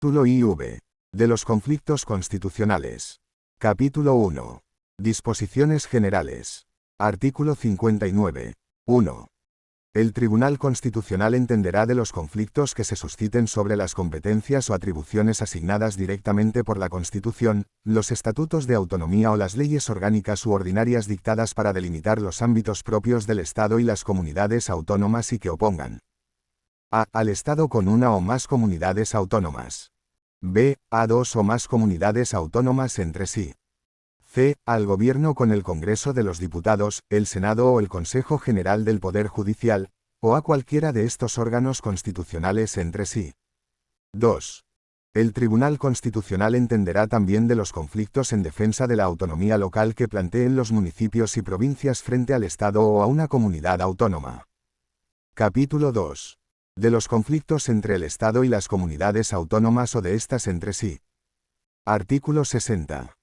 Título IV. De los conflictos constitucionales. Capítulo 1. Disposiciones generales. Artículo 59. 1. El Tribunal Constitucional entenderá de los conflictos que se susciten sobre las competencias o atribuciones asignadas directamente por la Constitución, los estatutos de autonomía o las leyes orgánicas u ordinarias dictadas para delimitar los ámbitos propios del Estado y las comunidades autónomas y que opongan a. Al Estado con una o más comunidades autónomas. B. A dos o más comunidades autónomas entre sí. C. Al Gobierno con el Congreso de los Diputados, el Senado o el Consejo General del Poder Judicial, o a cualquiera de estos órganos constitucionales entre sí. 2. El Tribunal Constitucional entenderá también de los conflictos en defensa de la autonomía local que planteen los municipios y provincias frente al Estado o a una comunidad autónoma. Capítulo 2. De los conflictos entre el Estado y las comunidades autónomas o de estas entre sí. Artículo 60.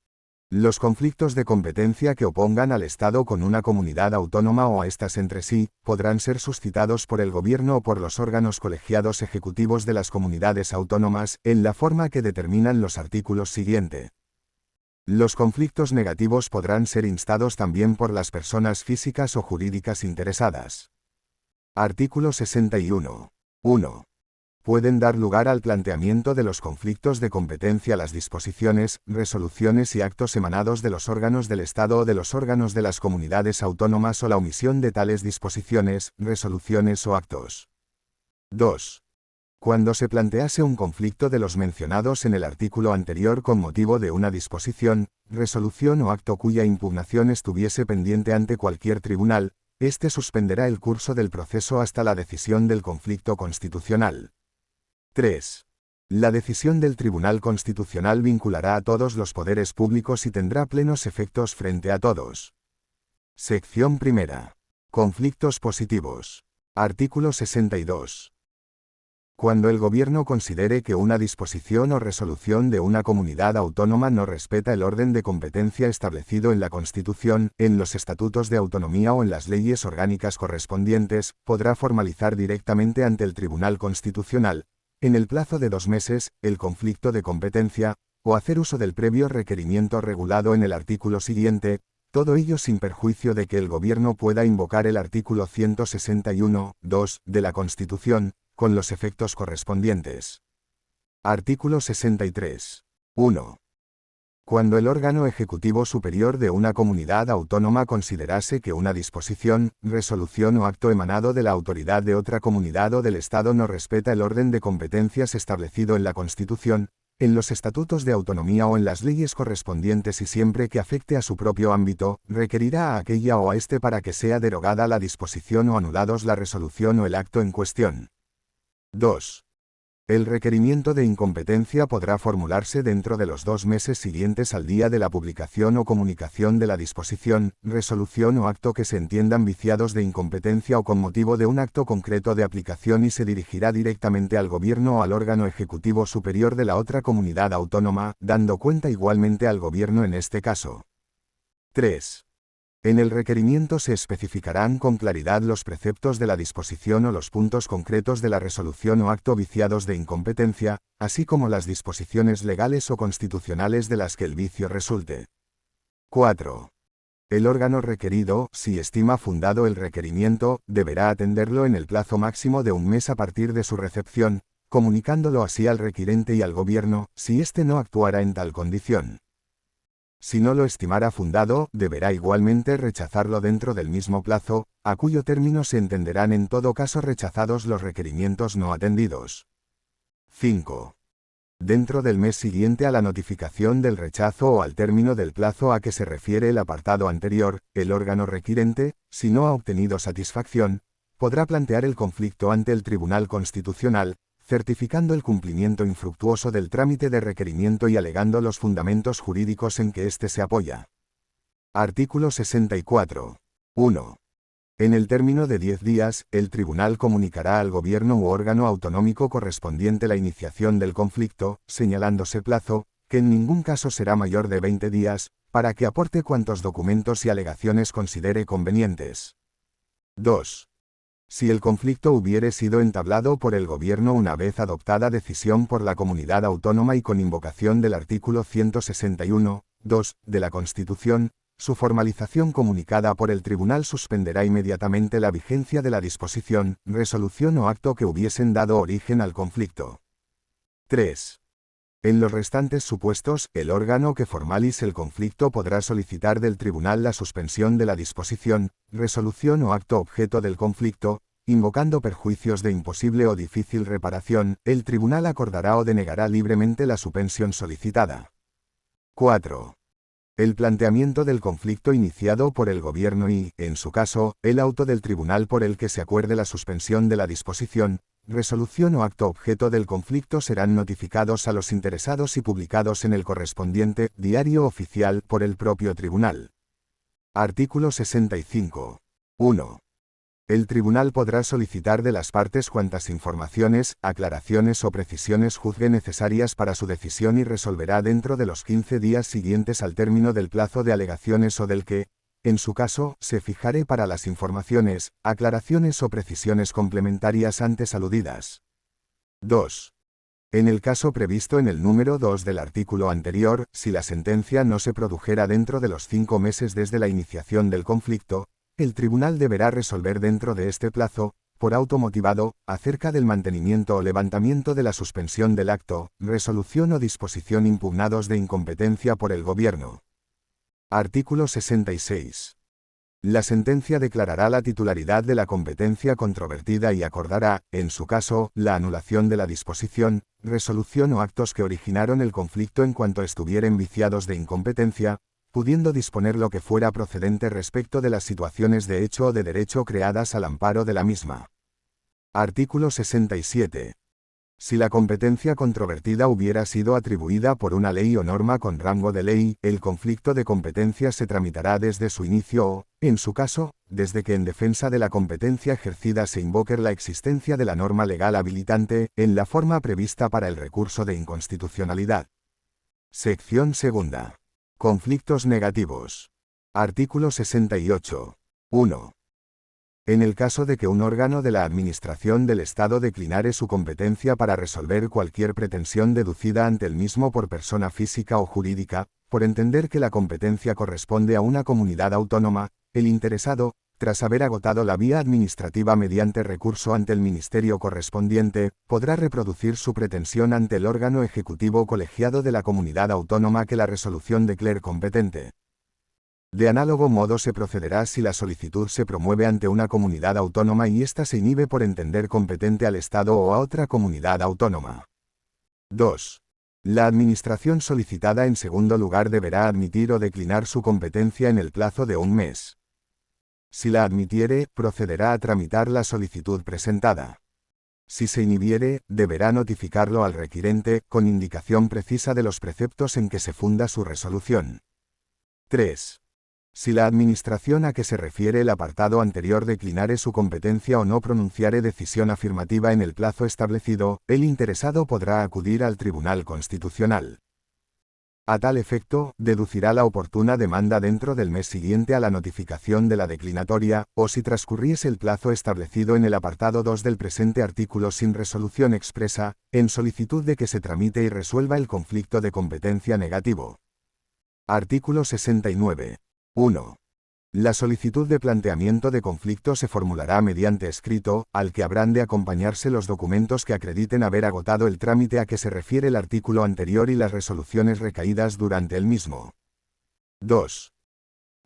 Los conflictos de competencia que opongan al Estado con una comunidad autónoma o a estas entre sí, podrán ser suscitados por el Gobierno o por los órganos colegiados ejecutivos de las comunidades autónomas, en la forma que determinan los artículos siguientes. Los conflictos negativos podrán ser instados también por las personas físicas o jurídicas interesadas. Artículo 61. 1. Pueden dar lugar al planteamiento de los conflictos de competencia las disposiciones, resoluciones y actos emanados de los órganos del Estado o de los órganos de las comunidades autónomas o la omisión de tales disposiciones, resoluciones o actos. 2. Cuando se plantease un conflicto de los mencionados en el artículo anterior con motivo de una disposición, resolución o acto cuya impugnación estuviese pendiente ante cualquier tribunal, éste suspenderá el curso del proceso hasta la decisión del conflicto constitucional. 3. La decisión del Tribunal Constitucional vinculará a todos los poderes públicos y tendrá plenos efectos frente a todos. Sección primera. Conflictos positivos. Artículo 62. Cuando el Gobierno considere que una disposición o resolución de una comunidad autónoma no respeta el orden de competencia establecido en la Constitución, en los estatutos de autonomía o en las leyes orgánicas correspondientes, podrá formalizar directamente ante el Tribunal Constitucional, en el plazo de 2 meses, el conflicto de competencia, o hacer uso del previo requerimiento regulado en el artículo siguiente, todo ello sin perjuicio de que el Gobierno pueda invocar el artículo 161, 2, de la Constitución, con los efectos correspondientes. Artículo 63. 1. Cuando el órgano ejecutivo superior de una comunidad autónoma considerase que una disposición, resolución o acto emanado de la autoridad de otra comunidad o del Estado no respeta el orden de competencias establecido en la Constitución, en los estatutos de autonomía o en las leyes correspondientes y siempre que afecte a su propio ámbito, requerirá a aquella o a este para que sea derogada la disposición o anulados la resolución o el acto en cuestión. 2. El requerimiento de incompetencia podrá formularse dentro de los 2 meses siguientes al día de la publicación o comunicación de la disposición, resolución o acto que se entiendan viciados de incompetencia o con motivo de un acto concreto de aplicación y se dirigirá directamente al Gobierno o al órgano ejecutivo superior de la otra comunidad autónoma, dando cuenta igualmente al Gobierno en este caso. 3. En el requerimiento se especificarán con claridad los preceptos de la disposición o los puntos concretos de la resolución o acto viciados de incompetencia, así como las disposiciones legales o constitucionales de las que el vicio resulte. 4. El órgano requerido, si estima fundado el requerimiento, deberá atenderlo en el plazo máximo de 1 mes a partir de su recepción, comunicándolo así al requirente y al Gobierno, si éste no actuara en tal condición. Si no lo estimara fundado, deberá igualmente rechazarlo dentro del mismo plazo, a cuyo término se entenderán en todo caso rechazados los requerimientos no atendidos. 5. Dentro del mes siguiente a la notificación del rechazo o al término del plazo a que se refiere el apartado anterior, el órgano requirente, si no ha obtenido satisfacción, podrá plantear el conflicto ante el Tribunal Constitucional, certificando el cumplimiento infructuoso del trámite de requerimiento y alegando los fundamentos jurídicos en que éste se apoya. Artículo 64. 1. En el término de 10 días, el tribunal comunicará al Gobierno u órgano autonómico correspondiente la iniciación del conflicto, señalándose plazo, que en ningún caso será mayor de 20 días, para que aporte cuantos documentos y alegaciones considere convenientes. 2. Si el conflicto hubiere sido entablado por el gobierno una vez adoptada decisión por la comunidad autónoma y con invocación del artículo 161.2 de la Constitución, su formalización comunicada por el tribunal suspenderá inmediatamente la vigencia de la disposición, resolución o acto que hubiesen dado origen al conflicto. 3. En los restantes supuestos, el órgano que formalice el conflicto podrá solicitar del tribunal la suspensión de la disposición, resolución o acto objeto del conflicto, invocando perjuicios de imposible o difícil reparación, el tribunal acordará o denegará libremente la suspensión solicitada. 4. El planteamiento del conflicto iniciado por el gobierno y, en su caso, el auto del tribunal por el que se acuerde la suspensión de la disposición, resolución o acto objeto del conflicto serán notificados a los interesados y publicados en el correspondiente diario oficial por el propio tribunal. Artículo 65. 1. El tribunal podrá solicitar de las partes cuantas informaciones, aclaraciones o precisiones juzgue necesarias para su decisión y resolverá dentro de los 15 días siguientes al término del plazo de alegaciones o del que, en su caso, se fijare para las informaciones, aclaraciones o precisiones complementarias antes aludidas. 2. En el caso previsto en el número 2 del artículo anterior, si la sentencia no se produjera dentro de los 5 meses desde la iniciación del conflicto, el tribunal deberá resolver dentro de este plazo, por auto motivado, acerca del mantenimiento o levantamiento de la suspensión del acto, resolución o disposición impugnados de incompetencia por el gobierno. Artículo 66. La sentencia declarará la titularidad de la competencia controvertida y acordará, en su caso, la anulación de la disposición, resolución o actos que originaron el conflicto en cuanto estuvieren viciados de incompetencia, pudiendo disponer lo que fuera procedente respecto de las situaciones de hecho o de derecho creadas al amparo de la misma. Artículo 67. Si la competencia controvertida hubiera sido atribuida por una ley o norma con rango de ley, el conflicto de competencia se tramitará desde su inicio o, en su caso, desde que en defensa de la competencia ejercida se invoque la existencia de la norma legal habilitante, en la forma prevista para el recurso de inconstitucionalidad. Sección segunda. Conflictos negativos. Artículo 68. 1. En el caso de que un órgano de la Administración del Estado declinare su competencia para resolver cualquier pretensión deducida ante el mismo por persona física o jurídica, por entender que la competencia corresponde a una comunidad autónoma, el interesado, tras haber agotado la vía administrativa mediante recurso ante el ministerio correspondiente, podrá reproducir su pretensión ante el órgano ejecutivo colegiado de la comunidad autónoma que la resolución declare competente. De análogo modo se procederá si la solicitud se promueve ante una comunidad autónoma y ésta se inhibe por entender competente al Estado o a otra comunidad autónoma. 2. La administración solicitada en segundo lugar deberá admitir o declinar su competencia en el plazo de un mes. Si la admitiere, procederá a tramitar la solicitud presentada. Si se inhibiere, deberá notificarlo al requirente, con indicación precisa de los preceptos en que se funda su resolución. 3. Si la administración a que se refiere el apartado anterior declinare su competencia o no pronunciare decisión afirmativa en el plazo establecido, el interesado podrá acudir al Tribunal Constitucional. A tal efecto, deducirá la oportuna demanda dentro del mes siguiente a la notificación de la declinatoria, o si transcurriese el plazo establecido en el apartado 2 del presente artículo sin resolución expresa, en solicitud de que se tramite y resuelva el conflicto de competencia negativo. Artículo 69. 1. La solicitud de planteamiento de conflicto se formulará mediante escrito, al que habrán de acompañarse los documentos que acrediten haber agotado el trámite a que se refiere el artículo anterior y las resoluciones recaídas durante el mismo. 2.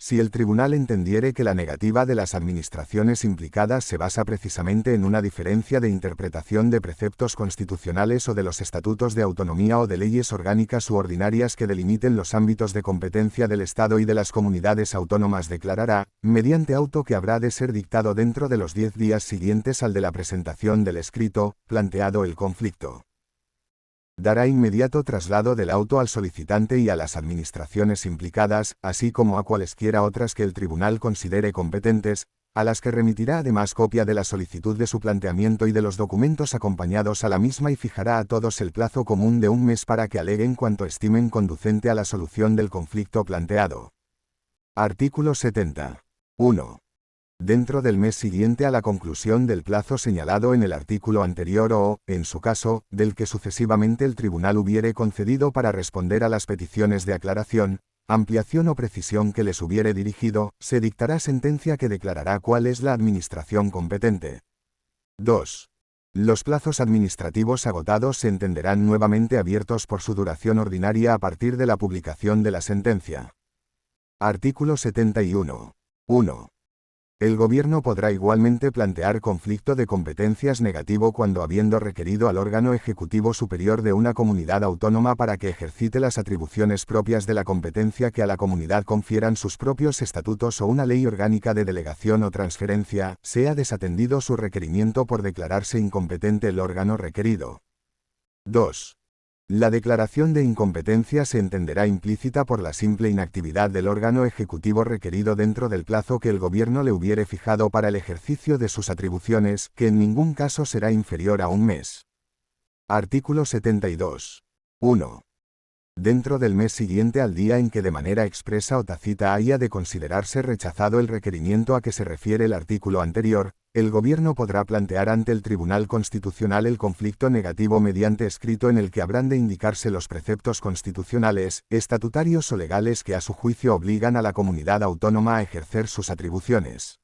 Si el tribunal entendiere que la negativa de las administraciones implicadas se basa precisamente en una diferencia de interpretación de preceptos constitucionales o de los estatutos de autonomía o de leyes orgánicas u ordinarias que delimiten los ámbitos de competencia del Estado y de las comunidades autónomas, declarará, mediante auto que habrá de ser dictado dentro de los 10 días siguientes al de la presentación del escrito, planteado el conflicto. Dará inmediato traslado del auto al solicitante y a las administraciones implicadas, así como a cualesquiera otras que el tribunal considere competentes, a las que remitirá además copia de la solicitud de su planteamiento y de los documentos acompañados a la misma y fijará a todos el plazo común de un mes para que aleguen cuanto estimen conducente a la solución del conflicto planteado. Artículo 70. 1. dentro del mes siguiente a la conclusión del plazo señalado en el artículo anterior o, en su caso, del que sucesivamente el tribunal hubiere concedido para responder a las peticiones de aclaración, ampliación o precisión que les hubiere dirigido, se dictará sentencia que declarará cuál es la administración competente. 2. Los plazos administrativos agotados se entenderán nuevamente abiertos por su duración ordinaria a partir de la publicación de la sentencia. Artículo 71. 1. El Gobierno podrá igualmente plantear conflicto de competencias negativo cuando habiendo requerido al órgano ejecutivo superior de una comunidad autónoma para que ejercite las atribuciones propias de la competencia que a la comunidad confieran sus propios estatutos o una ley orgánica de delegación o transferencia, sea desatendido su requerimiento por declararse incompetente el órgano requerido. 2. La declaración de incompetencia se entenderá implícita por la simple inactividad del órgano ejecutivo requerido dentro del plazo que el Gobierno le hubiere fijado para el ejercicio de sus atribuciones, que en ningún caso será inferior a un mes. Artículo 72. 1. Dentro del mes siguiente al día en que de manera expresa o tácita haya de considerarse rechazado el requerimiento a que se refiere el artículo anterior, el Gobierno podrá plantear ante el Tribunal Constitucional el conflicto negativo mediante escrito en el que habrán de indicarse los preceptos constitucionales, estatutarios o legales que a su juicio obligan a la comunidad autónoma a ejercer sus atribuciones.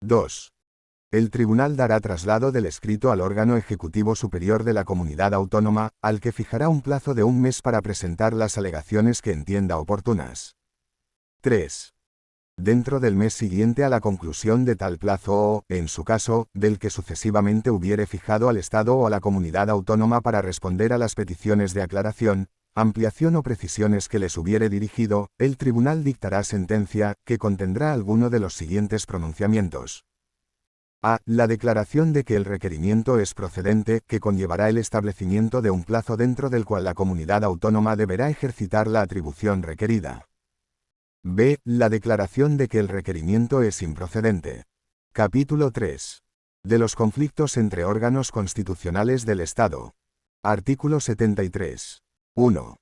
2. El tribunal dará traslado del escrito al órgano ejecutivo superior de la comunidad autónoma, al que fijará un plazo de un mes para presentar las alegaciones que entienda oportunas. 3. Dentro del mes siguiente a la conclusión de tal plazo o, en su caso, del que sucesivamente hubiere fijado al Estado o a la comunidad autónoma para responder a las peticiones de aclaración, ampliación o precisiones que les hubiere dirigido, el tribunal dictará sentencia, que contendrá alguno de los siguientes pronunciamientos. A. La declaración de que el requerimiento es procedente, que conllevará el establecimiento de un plazo dentro del cual la comunidad autónoma deberá ejercitar la atribución requerida. B. La declaración de que el requerimiento es improcedente. Capítulo 3. De los conflictos entre órganos constitucionales del Estado. Artículo 73. 1.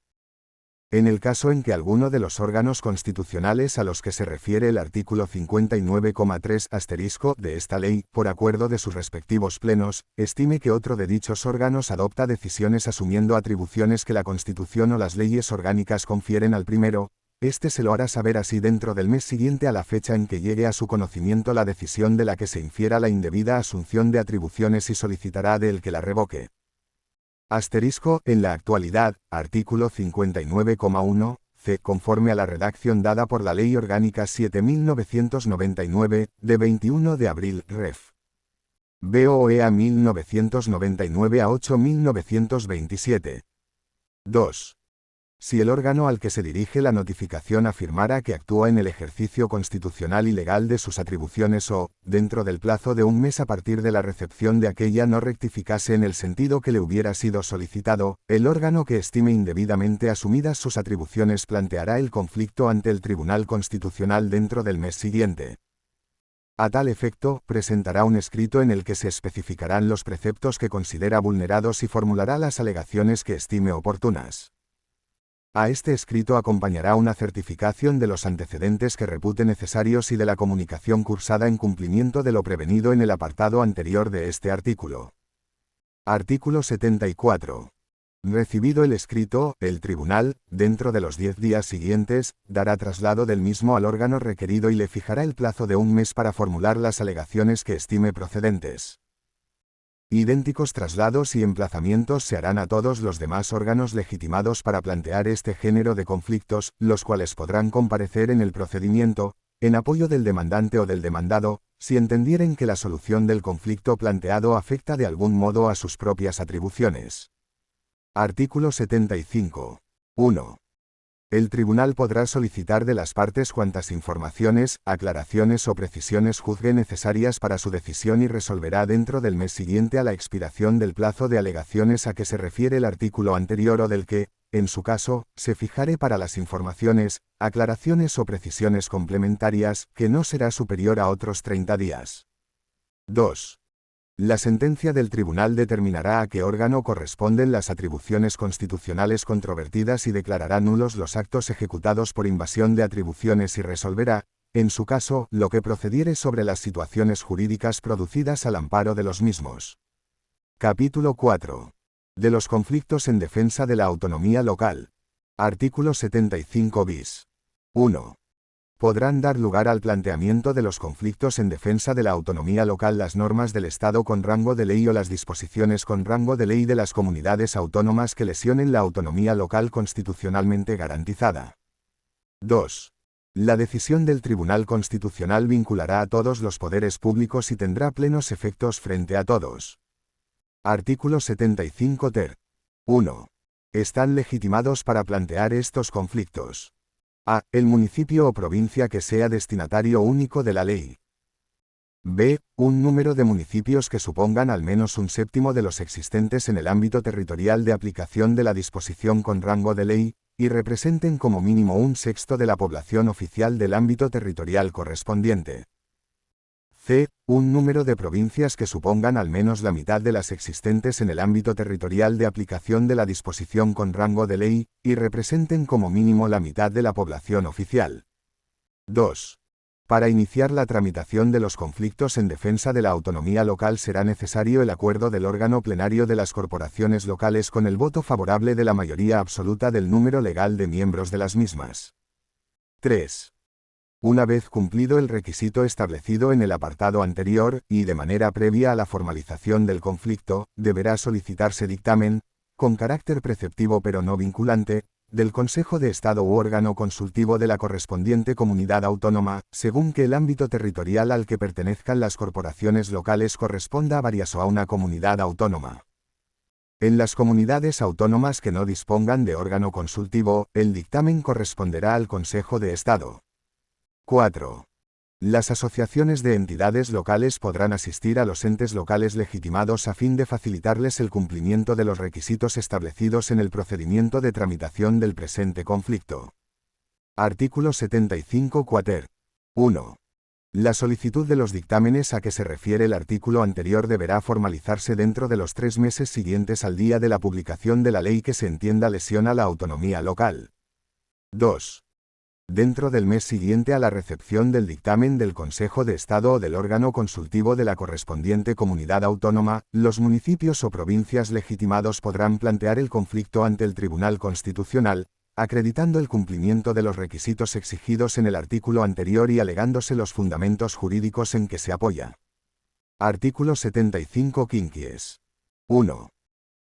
En el caso en que alguno de los órganos constitucionales a los que se refiere el artículo 59,3* de esta ley, por acuerdo de sus respectivos plenos, estime que otro de dichos órganos adopta decisiones asumiendo atribuciones que la Constitución o las leyes orgánicas confieren al primero, éste se lo hará saber así dentro del mes siguiente a la fecha en que llegue a su conocimiento la decisión de la que se infiera la indebida asunción de atribuciones y solicitará de él que la revoque. En la actualidad, artículo 59,1, c. Conforme a la redacción dada por la Ley Orgánica 7.999, de 21 de abril, ref. BOEA 1999 a 8.927. 2. Si el órgano al que se dirige la notificación afirmara que actúa en el ejercicio constitucional y legal de sus atribuciones o, dentro del plazo de un mes a partir de la recepción de aquella no rectificase en el sentido que le hubiera sido solicitado, el órgano que estime indebidamente asumidas sus atribuciones planteará el conflicto ante el Tribunal Constitucional dentro del mes siguiente. A tal efecto, presentará un escrito en el que se especificarán los preceptos que considera vulnerados y formulará las alegaciones que estime oportunas. A este escrito acompañará una certificación de los antecedentes que repute necesarios y de la comunicación cursada en cumplimiento de lo prevenido en el apartado anterior de este artículo. Artículo 74. Recibido el escrito, el tribunal, dentro de los 10 días siguientes, dará traslado del mismo al órgano requerido y le fijará el plazo de un mes para formular las alegaciones que estime procedentes. Idénticos traslados y emplazamientos se harán a todos los demás órganos legitimados para plantear este género de conflictos, los cuales podrán comparecer en el procedimiento, en apoyo del demandante o del demandado, si entendieren que la solución del conflicto planteado afecta de algún modo a sus propias atribuciones. Artículo 75. 1. El tribunal podrá solicitar de las partes cuantas informaciones, aclaraciones o precisiones juzgue necesarias para su decisión y resolverá dentro del mes siguiente a la expiración del plazo de alegaciones a que se refiere el artículo anterior o del que, en su caso, se fijare para las informaciones, aclaraciones o precisiones complementarias, que no será superior a otros 30 días. 2. La sentencia del tribunal determinará a qué órgano corresponden las atribuciones constitucionales controvertidas y declarará nulos los actos ejecutados por invasión de atribuciones y resolverá, en su caso, lo que procediere sobre las situaciones jurídicas producidas al amparo de los mismos. Capítulo 4. De los conflictos en defensa de la autonomía local. Artículo 75 bis. 1. Podrán dar lugar al planteamiento de los conflictos en defensa de la autonomía local las normas del Estado con rango de ley o las disposiciones con rango de ley de las comunidades autónomas que lesionen la autonomía local constitucionalmente garantizada. 2. La decisión del Tribunal Constitucional vinculará a todos los poderes públicos y tendrá plenos efectos frente a todos. Artículo 75 ter. 1. Están legitimados para plantear estos conflictos. A. El municipio o provincia que sea destinatario único de la ley. B. Un número de municipios que supongan al menos un séptimo de los existentes en el ámbito territorial de aplicación de la disposición con rango de ley, y representen como mínimo un sexto de la población oficial del ámbito territorial correspondiente. C. Un número de provincias que supongan al menos la mitad de las existentes en el ámbito territorial de aplicación de la disposición con rango de ley, y representen como mínimo la mitad de la población oficial. 2. Para iniciar la tramitación de los conflictos en defensa de la autonomía local será necesario el acuerdo del órgano plenario de las corporaciones locales con el voto favorable de la mayoría absoluta del número legal de miembros de las mismas. 3. Una vez cumplido el requisito establecido en el apartado anterior, y de manera previa a la formalización del conflicto, deberá solicitarse dictamen, con carácter preceptivo pero no vinculante, del Consejo de Estado u órgano consultivo de la correspondiente comunidad autónoma, según que el ámbito territorial al que pertenezcan las corporaciones locales corresponda a varias o a una comunidad autónoma. En las comunidades autónomas que no dispongan de órgano consultivo, el dictamen corresponderá al Consejo de Estado. 4. Las asociaciones de entidades locales podrán asistir a los entes locales legitimados a fin de facilitarles el cumplimiento de los requisitos establecidos en el procedimiento de tramitación del presente conflicto. Artículo 75 quater. 1. La solicitud de los dictámenes a que se refiere el artículo anterior deberá formalizarse dentro de los 3 meses siguientes al día de la publicación de la ley que se entienda lesiona la autonomía local. 2. Dentro del mes siguiente a la recepción del dictamen del Consejo de Estado o del órgano consultivo de la correspondiente comunidad autónoma, los municipios o provincias legitimados podrán plantear el conflicto ante el Tribunal Constitucional, acreditando el cumplimiento de los requisitos exigidos en el artículo anterior y alegándose los fundamentos jurídicos en que se apoya. Artículo 75 quinquies. 1.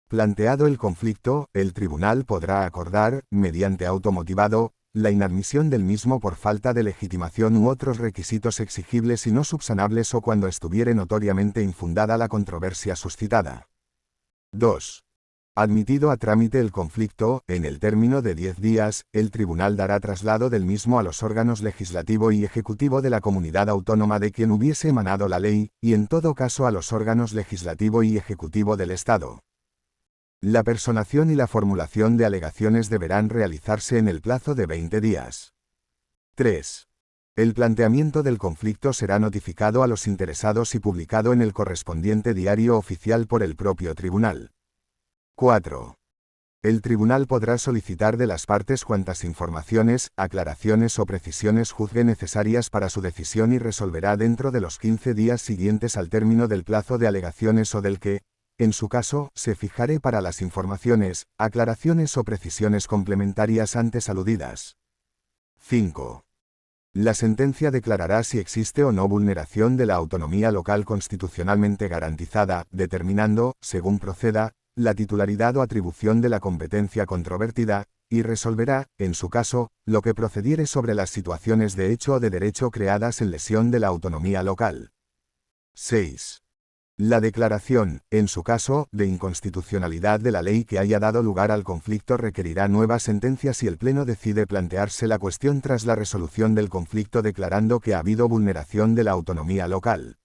Planteado el conflicto, el tribunal podrá acordar, mediante auto motivado, la inadmisión del mismo por falta de legitimación u otros requisitos exigibles y no subsanables o cuando estuviere notoriamente infundada la controversia suscitada. 2. Admitido a trámite el conflicto, en el término de 10 días, el tribunal dará traslado del mismo a los órganos legislativo y ejecutivo de la comunidad autónoma de quien hubiese emanado la ley, y en todo caso a los órganos legislativo y ejecutivo del Estado. La personación y la formulación de alegaciones deberán realizarse en el plazo de 20 días. 3. El planteamiento del conflicto será notificado a los interesados y publicado en el correspondiente diario oficial por el propio tribunal. 4. El tribunal podrá solicitar de las partes cuantas informaciones, aclaraciones o precisiones juzgue necesarias para su decisión y resolverá dentro de los 15 días siguientes al término del plazo de alegaciones o del que, en su caso, se fijará para las informaciones, aclaraciones o precisiones complementarias antes aludidas. 5. La sentencia declarará si existe o no vulneración de la autonomía local constitucionalmente garantizada, determinando, según proceda, la titularidad o atribución de la competencia controvertida, y resolverá, en su caso, lo que procediere sobre las situaciones de hecho o de derecho creadas en lesión de la autonomía local. 6. La declaración, en su caso, de inconstitucionalidad de la ley que haya dado lugar al conflicto requerirá nueva sentencia si el Pleno decide plantearse la cuestión tras la resolución del conflicto declarando que ha habido vulneración de la autonomía local.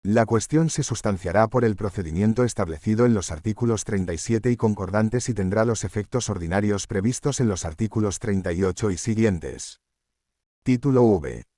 La cuestión se sustanciará por el procedimiento establecido en los artículos 37 y concordantes y tendrá los efectos ordinarios previstos en los artículos 38 y siguientes. Título V.